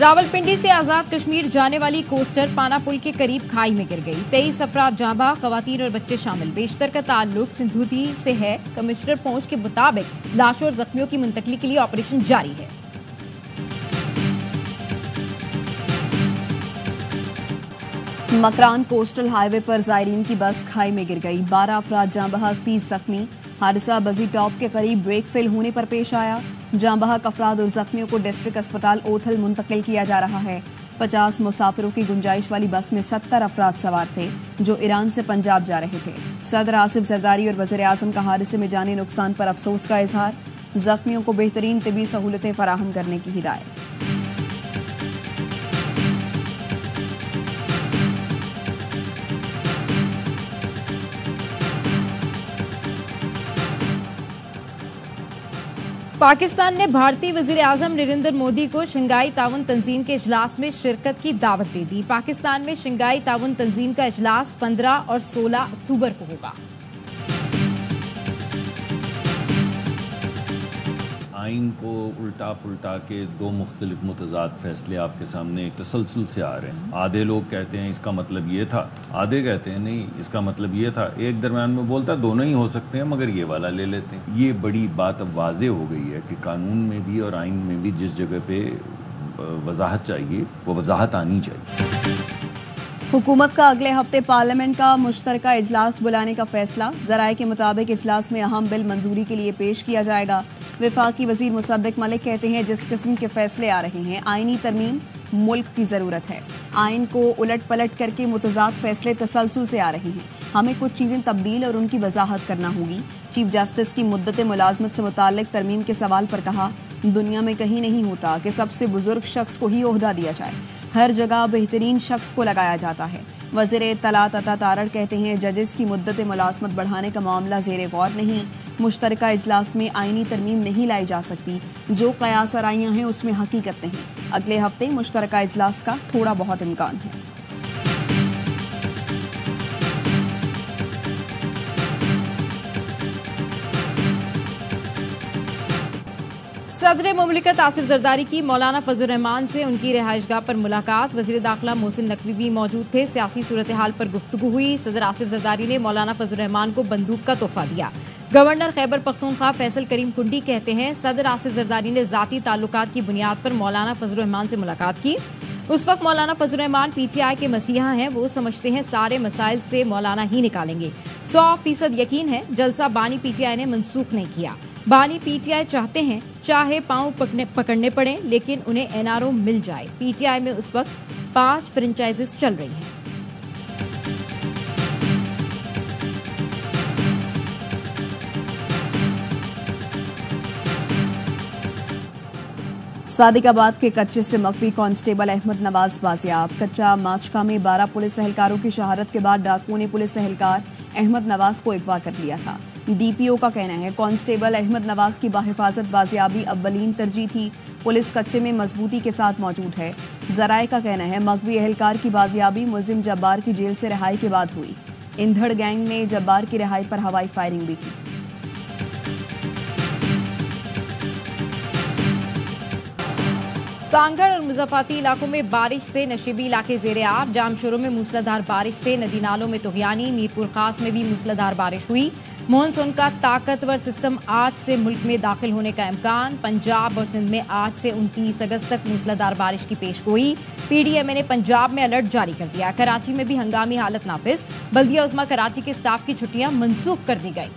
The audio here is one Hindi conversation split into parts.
रावलपिंडी से आजाद कश्मीर जाने वाली कोस्टर पाना पुल के करीब खाई में गिर गई। 23 अफराद जांबा, खवातीन और बच्चे शामिल। बेशतर का ताल्लुक सिंधुदी से है। कमिश्नर पहुंच के मुताबिक लाशों और जख्मियों की मुंतकली के लिए ऑपरेशन जारी है। मकरान कोस्टल हाईवे पर जायरीन की बस खाई में गिर गई। 12 अफराद जाँ बहक, 30 जख्मी। हादसा बजी टॉप के करीब ब्रेक फेल होने पर पेश आया। जाँ बहक अफराद और जख्मियों को डिस्ट्रिक्ट अस्पताल ओथल मुंतकिल किया जा रहा है। 50 मुसाफिरों की गुंजाइश वाली बस में 70 अफराद सवार थे जो ईरान से पंजाब जा रहे थे। सदर आसिफ जरदारी और वज़ीर आज़म का हादसे में जानी नुकसान पर अफसोस का इजहार। जख्मियों को बेहतरीन तिबी सहूलतें फराहम करने की हिदायत। पाकिस्तान ने भारतीय वजीर आजम नरेंद्र मोदी को शंघाई ताउन तंजीम के इजलास में शिरकत की दावत दे दी। पाकिस्तान में शंघाई ताउन तंजीम का इजलास 15 और 16 अक्टूबर को होगा। आइन को उल्टा पुल्टा के दो मुख्तलिफ मुतजाद फैसले आपके सामने तसलसल से आ रहे हैं। आधे लोग कहते हैं इसका मतलब ये था, आधे कहते हैं नहीं इसका मतलब ये था। एक दरम्यान में बोलता दोनों ही हो सकते हैं मगर ये वाला ले लेते हैं। ये बड़ी बात अब वाज़े हो गई है कि कानून में भी और आइन में भी जिस जगह पे वजाहत चाहिए वो वजाहत आनी चाहिए। हुकूमत का अगले हफ्ते पार्लियामेंट का मुश्तरका इजलास बुलाने का फैसला। जराये के मुताबिक इजलास में अहम बिल मंजूरी के लिए पेश किया जाएगा। विफाकी वजीर मुसद्दिक मलिक कहते हैं जिस किस्म के फैसले आ रहे हैं आईनी तरमीम मुल्क की जरूरत है। आइन को उलट पलट करके मुतजाद फैसले तसलसल से आ रहे हैं। हमें कुछ चीजें तब्दील और उनकी वजाहत करना होगी। चीफ जस्टिस की मुद्दत मुलाजमत से मुताल्लिक तरमीम के सवाल पर कहा, दुनिया में कहीं नहीं होता कि सबसे बुजुर्ग शख्स को ही ओहदा दिया जाए। हर जगह बेहतरीन शख्स को लगाया जाता है। वज़ीर इत्तलात अता तारड़ कहते हैं जजेस की मुद्दत मुलाजमत बढ़ाने का मामला ज़ेरे गौर नहीं। मुश्तरका इजलास में आईनी तरमीम नहीं लाई जा सकती। जो कयास आराइयाँ हैं उसमें हकीकत नहीं। अगले हफ्ते मुश्तरका इजलास का थोड़ा बहुत इम्कान है। सदर मुमलिकत आसिफ जरदारी की मौलाना फजल रहमान से उनकी रिहाइशगाह पर मुलाकात। वज़ीर दाखिला मोहसिन नकवी भी मौजूद थे। सियासी सूरत हाल पर गुफ्तगू हुई। सदर आसिफ जरदारी ने मौलाना फजल रहमान को बंदूक का तोहफा दिया। गवर्नर खैबर पख्तूनख्वा फैसल करीम कुंडी कहते हैं सदर आसिफ जरदारी ने जाती ताल्लुकात की बुनियाद पर मौलाना फजल रहमान से मुलाकात की। उस वक्त मौलाना फजल रहमान PTI के मसीहा हैं। वो समझते हैं सारे मसाइल से मौलाना ही निकालेंगे। 100% यकीन है। जलसा बानी PTI ने मनसूख नहीं किया। बानी PTI चाहते हैं चाहे पांव पकड़ने पड़े लेकिन उन्हें NRO मिल जाए। PTI में उस वक्त 5 फ्रेंचाइजेस चल रही हैं। सादिकाबाद के कच्चे से मकवी कांस्टेबल अहमद नवाज बाजियाब। कच्चा माचका में 12 पुलिस एहलकारों की शहादत के बाद डाकुओं ने पुलिस एहलकार अहमद नवाज को अगवा कर लिया था। DPO का कहना है कांस्टेबल अहमद नवाज की बाहिफाजत बाजियाबी अव्वलीन तरजीह थी। पुलिस कच्चे में मजबूती के साथ मौजूद है। जराये का कहना है मकवी एहलकार की बाजियाबी मुलजिम जब्बार की जेल से रिहाई के बाद हुई। इंधड़ गैंग ने जब्बार की रिहाई पर हवाई फायरिंग भी की। सांगड़ और मुजफ्फराती इलाकों में बारिश से नशीबी इलाके जेरे आब। जामशोरों में मूसलाधार बारिश से नदी नालों में तुगयानी। मीरपुर खास में भी मूसलाधार बारिश हुई। मॉनसून का ताकतवर सिस्टम आज से मुल्क में दाखिल होने का इम्कान। पंजाब और सिंध में आज से 29 अगस्त तक मूसलाधार बारिश की पेशगोई। PDMA ने पंजाब में अलर्ट जारी कर दिया। कराची में भी हंगामी हालत नाफिज। बल्दिया उस्मा कराची के स्टाफ की छुट्टियां मनसूख कर दी गई।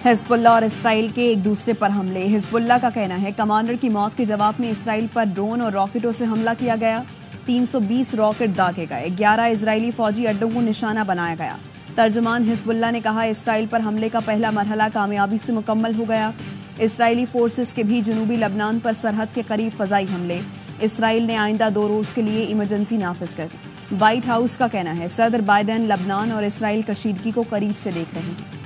हिजबुल्लाह और इसराइल के एक दूसरे पर हमले। हिजबुल्लाह का कहना है कमांडर की मौत के जवाब में इसराइल पर ड्रोन और रॉकेटों से हमला किया गया। 320 रॉकेट दागे गए। 11 इजरायली फौजी अड्डों को निशाना बनाया गया। तर्जुमान हिजबुल्लाह ने कहा इसराइल पर हमले का पहला मरहला कामयाबी से मुकम्मल हो गया। इसराइली फोर्सेस के भी जनूबी लबनान पर सरहद के करीब फजाई हमले। इसराइल ने आइंदा 2 रोज के लिए इमरजेंसी नाफिज कर दी। व्हाइट हाउस का कहना है सदर बाइडेन लबनान और इसराइल कशीदगी को करीब से देख रहे हैं।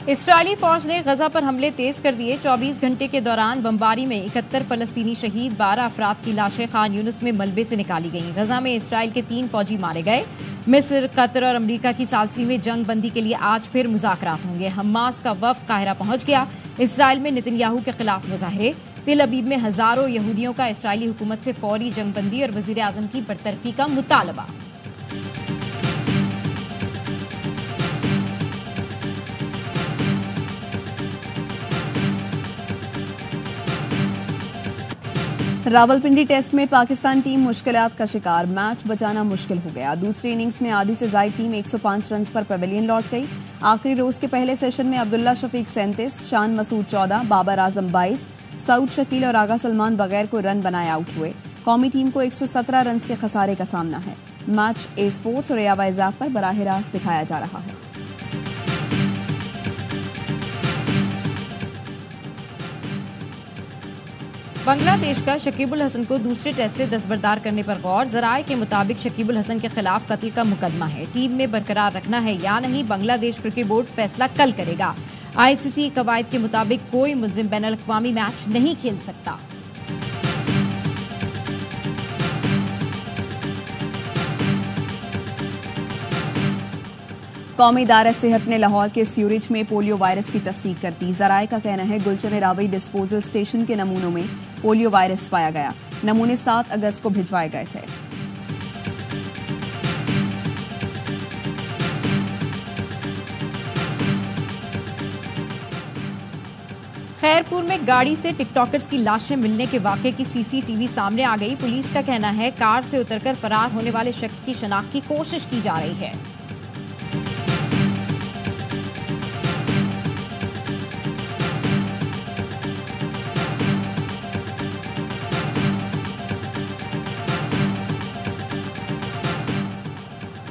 इसराइली फौज ने गजा पर हमले तेज कर दिए। 24 घंटे के दौरान बमबारी में 71 फलस्तीनी शहीद, 12 अफराद की लाशें खान यूनुस में मलबे से निकाली गईं। गजा में इसराइल के 3 फौजी मारे गए। मिस्र, कतर और अमेरिका की सालसी में जंग बंदी के लिए आज फिर मुज़ाकरात होंगे। हमास का वफ्द काहिरा पहुंच गया। इसराइल में नेतन्याहू के खिलाफ मुजाहरे। तेल अबीब में हजारों यहूदियों का इसराइली हुकूमत से फौरी जंग बंदी और वजीर आजम की बरतरफी का मुतालबा। रावलपिंडी टेस्ट में पाकिस्तान टीम मुश्किलात का शिकार, मैच बचाना मुश्किल हो गया। दूसरी इनिंग्स में आधी से ज्यादा टीम 105 रन पर पवेलियन लौट गई। आखिरी रोज के पहले सेशन में अब्दुल्ला शफीक 37, शान मसूद 14, बाबर आजम 22, सऊद शकील और आगा सलमान बगैर को रन बनाए आउट हुए। कौमी टीम को 117 रन के खसारे का सामना है। मैच ए स्पोर्ट्स और एवाइज ऐप पर बराह रास्त दिखाया जा रहा है। बांग्लादेश का शकीबुल हसन को दूसरे टेस्ट से दस्तबरदार करने पर गौर। जराये के मुताबिक शकीबुल हसन के खिलाफ कत्ल का मुकदमा है। टीम में बरकरार रखना है या नहीं, बांग्लादेश क्रिकेट बोर्ड फैसला कल करेगा। आईसीसी कवायद के मुताबिक कोई मुल्जिम बैनुल अक़वामी मैच नहीं खेल सकता। कौमी इदारा सेहत ने लाहौर के स्यूरिज में पोलियो वायरस की तस्दीक कर दी। जराये का कहना है गुलशन रावई डिस्पोजल स्टेशन के नमूनों में पोलियो वायरस पाया गया। नमूने 7 अगस्त को भिजवाए गए थे। खैरपुर में गाड़ी से टिकटॉकर्स की लाशें मिलने के वाकये की सीसीटीवी सामने आ गई। पुलिस का कहना है कार से उतरकर फरार होने वाले शख्स की शनाख्त की कोशिश की जा रही है।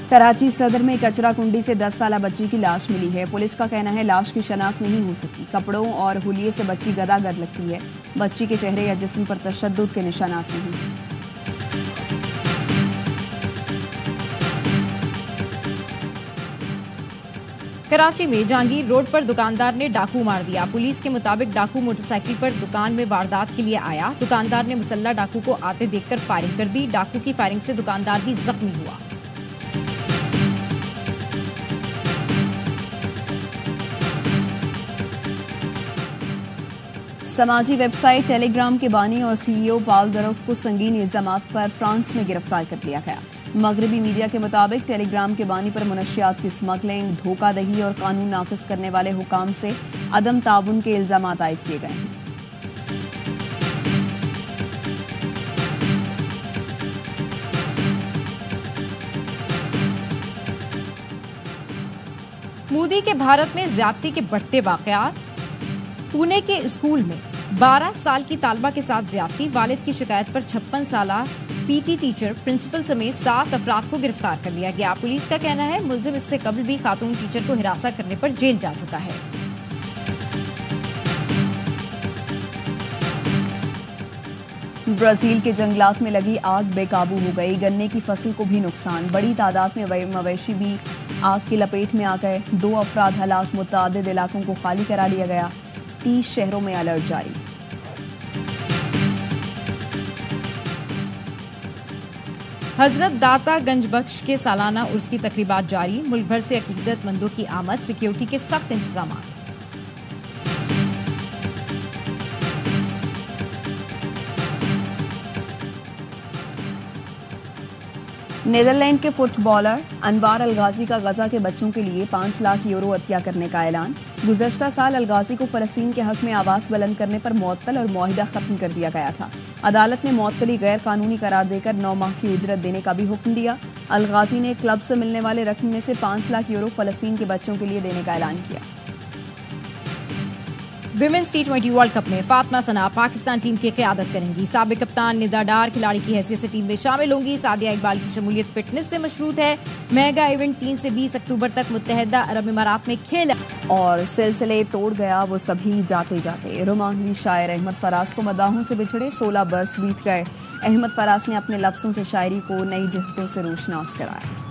कराची सदर में कचरा कुंडी से 10 साला बच्ची की लाश मिली है। पुलिस का कहना है लाश की शनाख्त नहीं हो सकी। कपड़ों और हुलिये से बच्ची गदागद लगती है। बच्ची के चेहरे या जिस्म पर तशद्दुद के निशानात नहीं। कराची में जहांगीर रोड पर दुकानदार ने डाकू मार दिया। पुलिस के मुताबिक डाकू मोटरसाइकिल पर दुकान में वारदात के लिए आया। दुकानदार ने मुसल्ला डाकू को आते देखकर फायरिंग कर दी। डाकू की फायरिंग से दुकानदार भी जख्मी हुआ। समाजी वेबसाइट टेलीग्राम के बानी और सीईओ पाल दरोफ को संगीन इल्जामात पर फ्रांस में गिरफ्तार कर लिया गया। मगरबी मीडिया के मुताबिक टेलीग्राम के बानी पर मुनशियात की स्मगलिंग, धोखाधही और कानून नाफिज करने वाले हुकाम से अदम ताउन के इल्जामात आयद किए गए हैं। मोदी के भारत में ज्यादती के बढ़ते वाकयात। पुणे के स्कूल में 12 साल की तालबा के साथ ज्यादती, वालिद की शिकायत पर 56 साला पीटी टीचर, प्रिंसिपल समेत 7 अफराद को गिरफ्तार कर लिया गया। पुलिस का कहना है मुलजिम इससे कबल भी खातून टीचर को हिरासत करने पर जेल जा चुका है। ब्राजील के जंगलात में लगी आग बेकाबू हो गई। गन्ने की फसल को भी नुकसान। बड़ी तादाद में मवेशी भी आग की लपेट में आ गए। 2 अफराद हलाक। मुतादिद इलाकों को खाली करा लिया गया। 30 शहरों में अलर्ट जारी। हजरत दाता गंज बख्श के सालाना उर्स की तकरीबात जारी। मुल्क भर से अकीदतमंदों की आमद। सिक्योरिटी के सख्त इंतजाम। नीदरलैंड के फुटबॉलर अनवार अलगाजी का गजा के बच्चों के लिए 5 लाख यूरो अतिया करने का ऐलान। गुज़श्ता साल अलगाजी को फलस्तीन के हक में आवाज़ बुलंद करने पर मुअत्तल और मुआहिदा खत्म कर दिया गया था। अदालत ने मुअत्तली गैर कानूनी करार देकर 9 माह की उजरत देने का भी हुक्म दिया। अलगाजी ने क्लब से मिलने वाले रकम में से 5 लाख यूरो फलस्तीन के बच्चों के लिए देने का ऐलान किया। विमेंस T20 वर्ल्ड कप में फातिमा सना पाकिस्तान टीम की क़यादत करेंगी। साबिक कप्तान निदा डार खिलाड़ी की हैसियत से टीम में शामिल होंगी। सादिया इकबाल की शमूलियत फिटनेस से मशरूत है। मेगा इवेंट 3 से 20 अक्टूबर तक मुत्तहदा अरब इमारात में खेल। और सिलसिले तोड़ गया वो सभी जाते जाते। रोमांवी शायर अहमद फराज को मदाहों से बिछड़े 16 बरस बीत गए। अहमद फराज ने अपने लफ्ज़ों से शायरी को नई जहतों से रोशनास कराया।